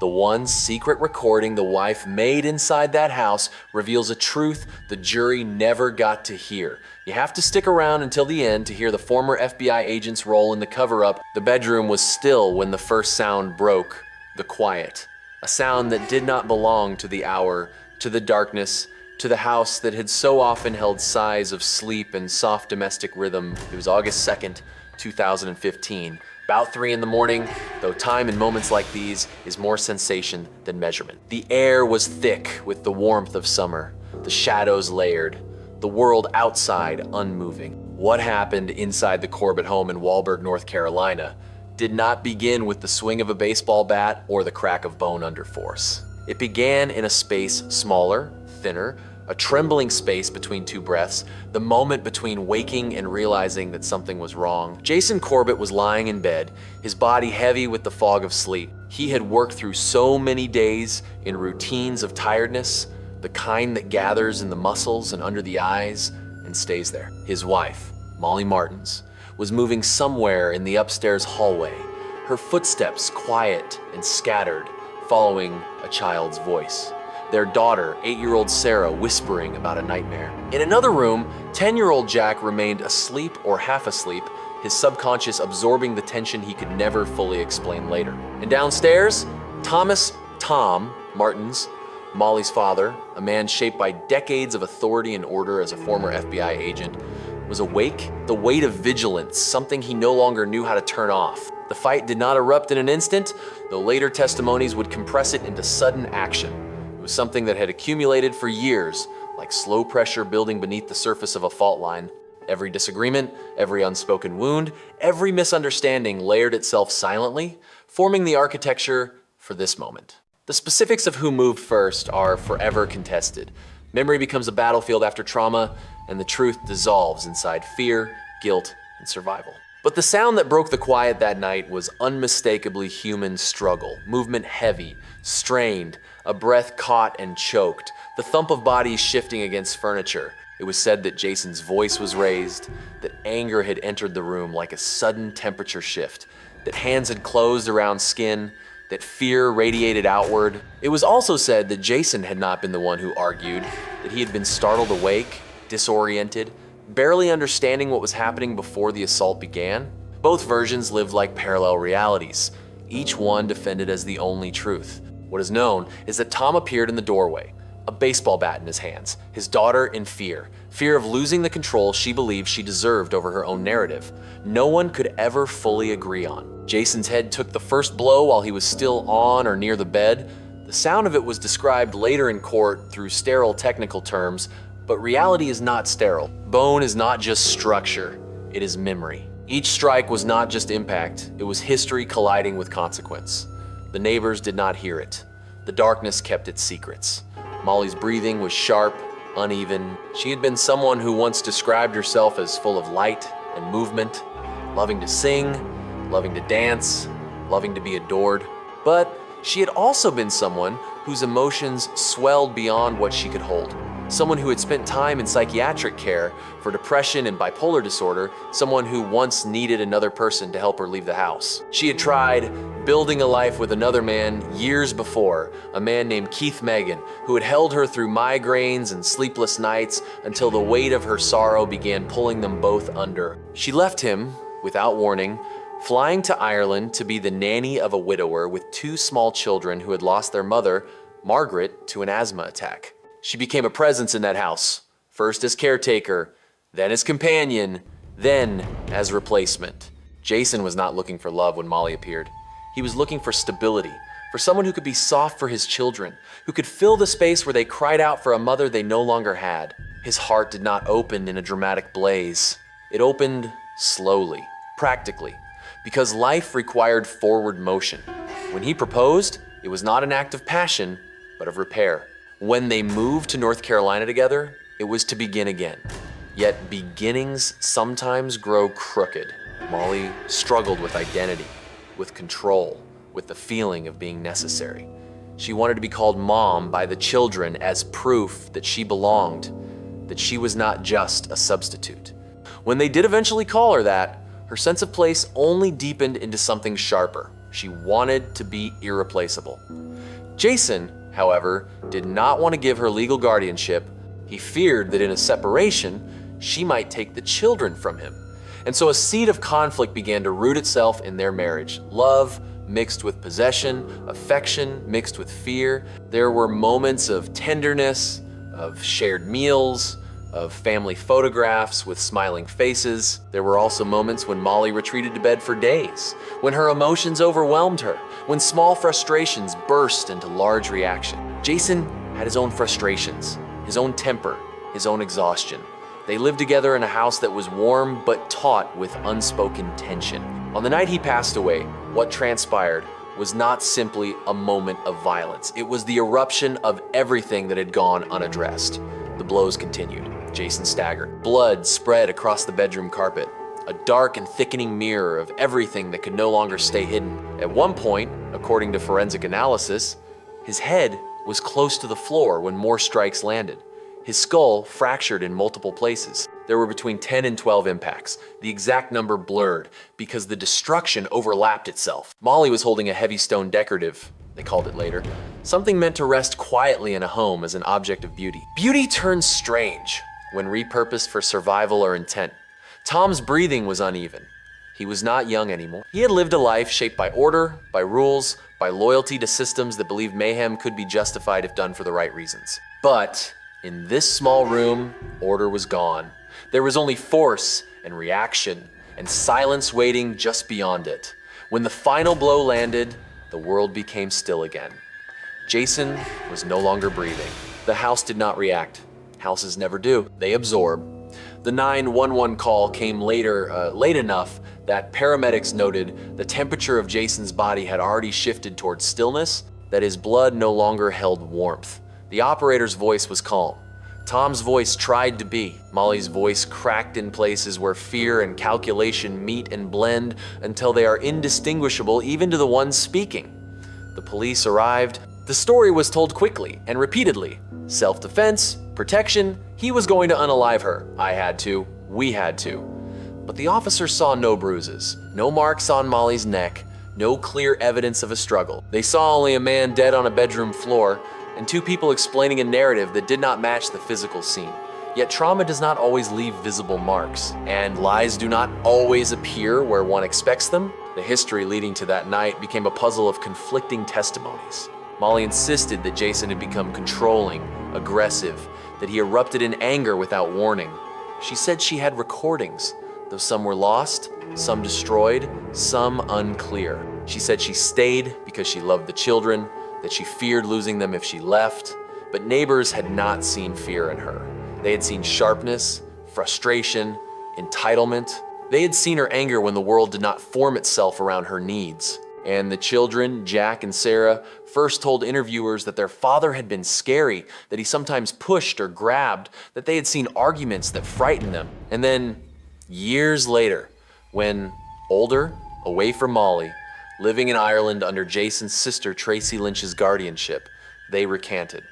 The one secret recording the wife made inside that house reveals a truth the jury never got to hear. You have to stick around until the end to hear the former FBI agent's role in the cover-up. The bedroom was still when the first sound broke, the quiet. A sound that did not belong to the hour, to the darkness, to the house that had so often held sighs of sleep and soft domestic rhythm. It was August 2nd, 2015. About 3 in the morning, though time in moments like these is more sensation than measurement. The air was thick with the warmth of summer, the shadows layered, the world outside unmoving. What happened inside the Corbett home in Walberg, North Carolina, did not begin with the swing of a baseball bat or the crack of bone under force. It began in a space smaller, thinner, a trembling space between two breaths, the moment between waking and realizing that something was wrong. Jason Corbett was lying in bed, his body heavy with the fog of sleep. He had worked through so many days in routines of tiredness, the kind that gathers in the muscles and under the eyes and stays there. His wife, Molly Martins, was moving somewhere in the upstairs hallway, her footsteps quiet and scattered, following a child's voice. Their daughter, 8-year-old Sarah, whispering about a nightmare. In another room, 10-year-old Jack remained asleep or half asleep, his subconscious absorbing the tension he could never fully explain later. And downstairs, Thomas Tom Martins, Molly's father, a man shaped by decades of authority and order as a former FBI agent, was awake, the weight of vigilance, something he no longer knew how to turn off. The fight did not erupt in an instant, though later testimonies would compress it into sudden action. It was something that had accumulated for years, like slow pressure building beneath the surface of a fault line. Every disagreement, every unspoken wound, every misunderstanding layered itself silently, forming the architecture for this moment. The specifics of who moved first are forever contested. Memory becomes a battlefield after trauma, and the truth dissolves inside fear, guilt, and survival. But the sound that broke the quiet that night was unmistakably human struggle, movement heavy, strained, a breath caught and choked, the thump of bodies shifting against furniture. It was said that Jason's voice was raised, that anger had entered the room like a sudden temperature shift, that hands had closed around skin, that fear radiated outward. It was also said that Jason had not been the one who argued, that he had been startled awake, disoriented, barely understanding what was happening before the assault began. Both versions lived like parallel realities, each one defended as the only truth. What is known is that Tom appeared in the doorway, a baseball bat in his hands, his daughter in fear of losing the control she believed she deserved over her own narrative. No one could ever fully agree on. Jason's head took the first blow while he was still on or near the bed. The sound of it was described later in court through sterile technical terms, but reality is not sterile. Bone is not just structure, it is memory. Each strike was not just impact, it was history colliding with consequence. The neighbors did not hear it. The darkness kept its secrets. Molly's breathing was sharp, uneven. She had been someone who once described herself as full of light and movement, loving to sing, loving to dance, loving to be adored. But she had also been someone whose emotions swelled beyond what she could hold. Someone who had spent time in psychiatric care for depression and bipolar disorder, someone who once needed another person to help her leave the house. She had tried building a life with another man years before, a man named Keith Megan, who had held her through migraines and sleepless nights until the weight of her sorrow began pulling them both under. She left him, without warning, flying to Ireland to be the nanny of a widower with 2 small children who had lost their mother, Margaret, to an asthma attack. She became a presence in that house, first as caretaker, then as companion, then as replacement. Jason was not looking for love when Molly appeared. He was looking for stability, for someone who could be soft for his children, who could fill the space where they cried out for a mother they no longer had. His heart did not open in a dramatic blaze. It opened slowly, practically, because life required forward motion. When he proposed, it was not an act of passion, but of repair. When they moved to North Carolina together, it was to begin again. Yet beginnings sometimes grow crooked. Molly struggled with identity, with control, with the feeling of being necessary. She wanted to be called Mom by the children as proof that she belonged, that she was not just a substitute. When they did eventually call her that, her sense of place only deepened into something sharper. She wanted to be irreplaceable. Jason, however, did not want to give her legal guardianship. He feared that in a separation, she might take the children from him. And so a seed of conflict began to root itself in their marriage. Love mixed with possession, affection mixed with fear. There were moments of tenderness, of shared meals, of family photographs with smiling faces. There were also moments when Molly retreated to bed for days, when her emotions overwhelmed her, when small frustrations burst into large reaction. Jason had his own frustrations, his own temper, his own exhaustion. They lived together in a house that was warm but taut with unspoken tension. On the night he passed away, what transpired was not simply a moment of violence. It was the eruption of everything that had gone unaddressed. The blows continued. Jason staggered. Blood spread across the bedroom carpet, a dark and thickening mirror of everything that could no longer stay hidden. At one point, according to forensic analysis, his head was close to the floor when more strikes landed. His skull fractured in multiple places. There were between 10 and 12 impacts. The exact number blurred because the destruction overlapped itself. Molly was holding a heavy stone decorative, they called it later, something meant to rest quietly in a home as an object of beauty. Beauty turns strange when repurposed for survival or intent. Tom's breathing was uneven. He was not young anymore. He had lived a life shaped by order, by rules, by loyalty to systems that believed mayhem could be justified if done for the right reasons. But in this small room, order was gone. There was only force and reaction and silence waiting just beyond it. When the final blow landed, the world became still again. Jason was no longer breathing. The house did not react. Houses never do. They absorb. The 911 call came later, late enough that paramedics noted the temperature of Jason's body had already shifted towards stillness, that his blood no longer held warmth. The operator's voice was calm. Tom's voice tried to be. Molly's voice cracked in places where fear and calculation meet and blend until they are indistinguishable even to the ones speaking. The police arrived. The story was told quickly and repeatedly. Self-defense, protection, he was going to unalive her. I had to, we had to. But the officers saw no bruises, no marks on Molly's neck, no clear evidence of a struggle. They saw only a man dead on a bedroom floor and two people explaining a narrative that did not match the physical scene. Yet trauma does not always leave visible marks, and lies do not always appear where one expects them. The history leading to that night became a puzzle of conflicting testimonies. Molly insisted that Jason had become controlling, aggressive, that he erupted in anger without warning. She said she had recordings, though some were lost, some destroyed, some unclear. She said she stayed because she loved the children, that she feared losing them if she left, but neighbors had not seen fear in her. They had seen sharpness, frustration, entitlement. They had seen her anger when the world did not form itself around her needs. And the children, Jack and Sarah, first told interviewers that their father had been scary, that he sometimes pushed or grabbed, that they had seen arguments that frightened them. And then, years later, when older, away from Molly, living in Ireland under Jason's sister Tracy Lynch's guardianship, they recanted.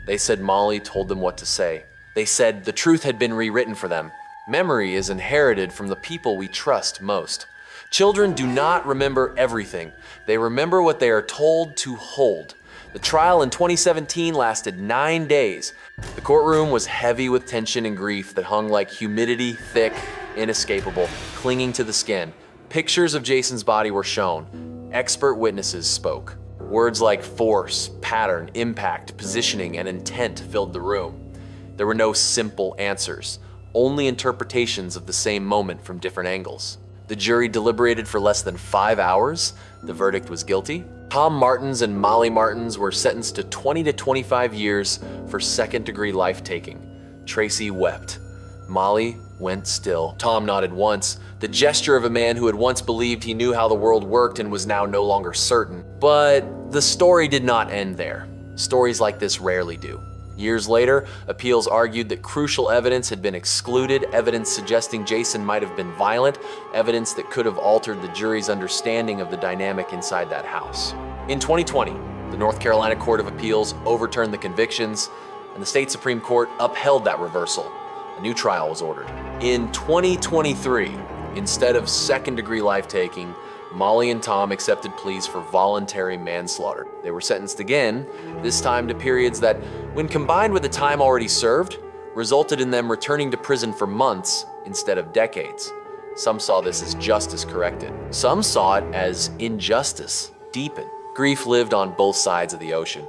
They said Molly told them what to say. They said the truth had been rewritten for them. Memory is inherited from the people we trust most. Children do not remember everything. They remember what they are told to hold. The trial in 2017 lasted 9 days. The courtroom was heavy with tension and grief that hung like humidity, thick, inescapable, clinging to the skin. Pictures of Jason's body were shown. Expert witnesses spoke. Words like force, pattern, impact, positioning, and intent filled the room. There were no simple answers, only interpretations of the same moment from different angles. The jury deliberated for less than 5 hours. The verdict was guilty. Tom Martins and Molly Martins were sentenced to 20 to 25 years for second-degree life-taking. Tracy wept. Molly went still. Tom nodded once, the gesture of a man who had once believed he knew how the world worked and was now no longer certain. But the story did not end there. Stories like this rarely do. Years later, appeals argued that crucial evidence had been excluded, evidence suggesting Jason might have been violent, evidence that could have altered the jury's understanding of the dynamic inside that house. In 2020, the North Carolina Court of Appeals overturned the convictions, and the state Supreme Court upheld that reversal. A new trial was ordered. In 2023, instead of second-degree life-taking, Molly and Tom accepted pleas for voluntary manslaughter. They were sentenced again, this time to periods that, when combined with the time already served, resulted in them returning to prison for months instead of decades. Some saw this as justice corrected. Some saw it as injustice deepened. Grief lived on both sides of the ocean.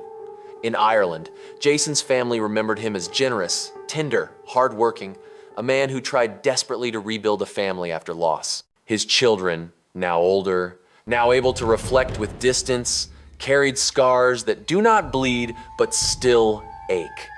In Ireland, Jason's family remembered him as generous, tender, hardworking, a man who tried desperately to rebuild a family after loss. His children, now older, now able to reflect with distance, carried scars that do not bleed but still ache.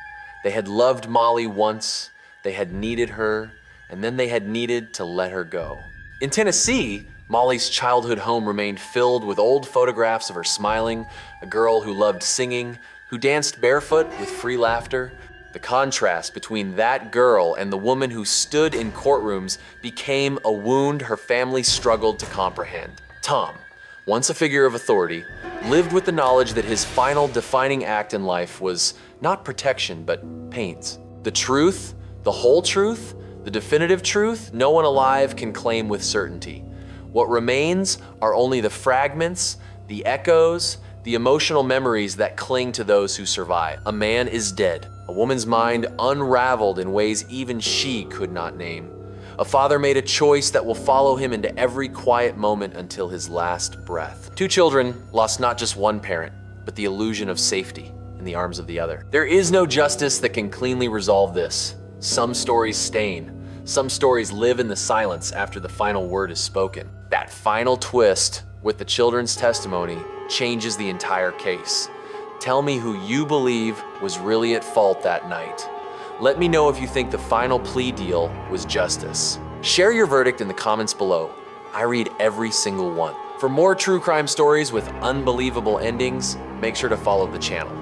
They had loved Molly once, they had needed her, and then they had needed to let her go. In Tennessee, Molly's childhood home remained filled with old photographs of her smiling, a girl who loved singing, who danced barefoot with free laughter. The contrast between that girl and the woman who stood in courtrooms became a wound her family struggled to comprehend. Tom, once a figure of authority, lived with the knowledge that his final defining act in life was not protection, but pains. The truth, the whole truth, the definitive truth, no one alive can claim with certainty. What remains are only the fragments, the echoes, the emotional memories that cling to those who survive. A man is dead, a woman's mind unraveled in ways even she could not name. A father made a choice that will follow him into every quiet moment until his last breath. Two children lost not just one parent, but the illusion of safety in the arms of the other. There is no justice that can cleanly resolve this. Some stories stain. Some stories live in the silence after the final word is spoken. That final twist with the children's testimony changes the entire case. Tell me who you believe was really at fault that night. Let me know if you think the final plea deal was justice. Share your verdict in the comments below. I read every single one. For more true crime stories with unbelievable endings, make sure to follow the channel.